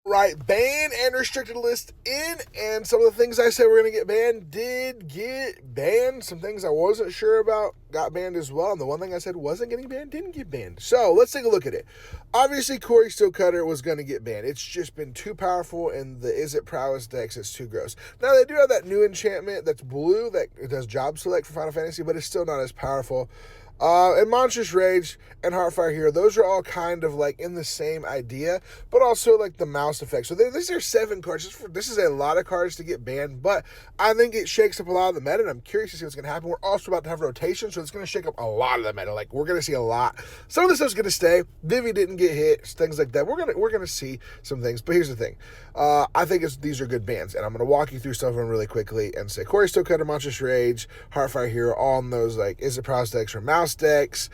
Right, banned and restricted list in, and some of the things I said were going to get banned did get banned. Some things I wasn't sure about got banned as well, and the one thing I said wasn't getting banned didn't get banned. So let's take a look at it. Obviously, Corey Steelcutter was going to get banned. It's just been too powerful, and the Izzet Prowess decks is too gross. Now, they do have that new enchantment that's blue that does Job Select for Final Fantasy, but it's still not as powerful. And Monstrous Rage and Heartfire Hero, those are all kind of like in the same idea, but also like the mouse effect. So these are 7 cards. This is a lot of cards to get banned, but I think it shakes up a lot of the meta, and I'm curious to see what's going to happen. We're also about to have rotation, so it's going to shake up a lot of the meta. Like, we're going to see a lot. Some of this stuff's going to stay. Vivi didn't get hit, things like that. We're gonna see some things, but here's the thing. I think these are good bans, and I'm going to walk you through some of them really quickly and say Corey Steelcutter, Monstrous Rage, Heartfire Hero, all in those like Izzet Prowess decks or mouse decks,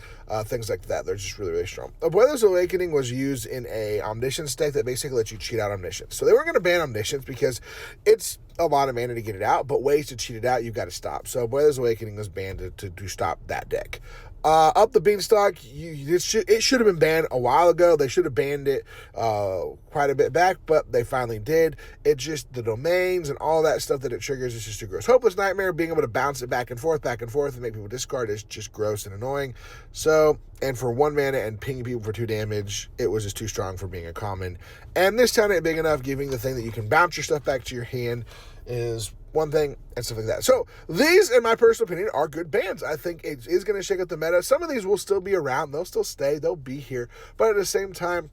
things like that. They're just really, really strong. Abuela's Awakening was used in a Omniscience deck that basically lets you cheat out Omniscience. So they weren't going to ban Omniscience because it's a lot of mana to get it out, but ways to cheat it out, you've got to stop. So Abuela's Awakening was banned to stop that deck. Up the Beanstalk, it should have been banned a while ago. They should have banned it quite a bit back, but they finally did. It's just the domains and all that stuff that it triggers is just too gross. Hopeless Nightmare, being able to bounce it back and forth, and make people discard is just gross and annoying. So, and for 1 mana and pinging people for 2 damage, it was just too strong for being a common. And this town ain't big enough, giving the thing that you can bounce your stuff back to your hand is one thing, and stuff like that. So these, in my personal opinion, are good bans. I think it is going to shake up the meta. Some of these will still be around. They'll still stay. They'll be here. But at the same time,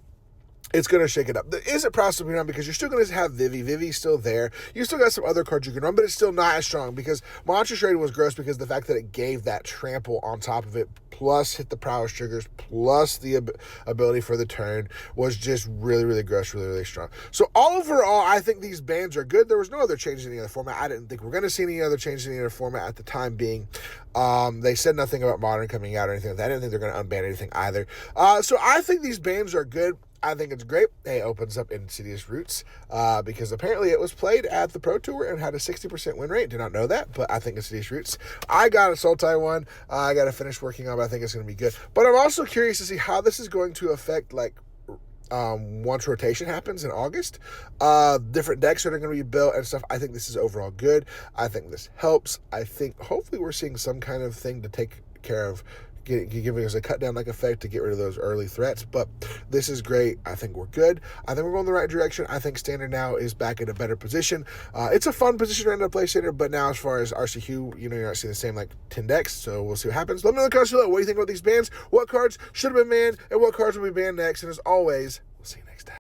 it's going to shake it up. Is it possibly run because you're still going to have Vivi. Vivi's still there. You still got some other cards you can run, but it's still not as strong because Monstrous Rage was gross because the fact that it gave that trample on top of it, plus hit the prowess triggers, plus the ability for the turn was just really, really gross, really, really strong. So overall, I think these bans are good. There was no other changes in any other format. I didn't think we're going to see any other changes in any other format at the time being. They said nothing about Modern coming out or anything like that. I didn't think they're going to unban anything either. So I think these bans are good. I think it's great. It opens up Insidious Roots because apparently it was played at the Pro Tour and had a 60% win rate. Did not know that, but I think Insidious Roots. I got a Sultai one. I got to finish working on it. I think it's going to be good. But I'm also curious to see how this is going to affect like once rotation happens in August, different decks that are going to be built and stuff. I think this is overall good. I think this helps. I think hopefully we're seeing some kind of thing to take care of giving us a cut down like effect to get rid of those early threats. But this is great. I think we're good. I think we're going the right direction. I think Standard now is back in a better position. It's a fun position to end up play Standard, but now as far as RCQ, you're not seeing the same like 10 decks, so we'll see what happens. Let me know in the comments below what do you think about these bans, what cards should have been banned, and what cards will be banned next. And as always, we'll see you next time.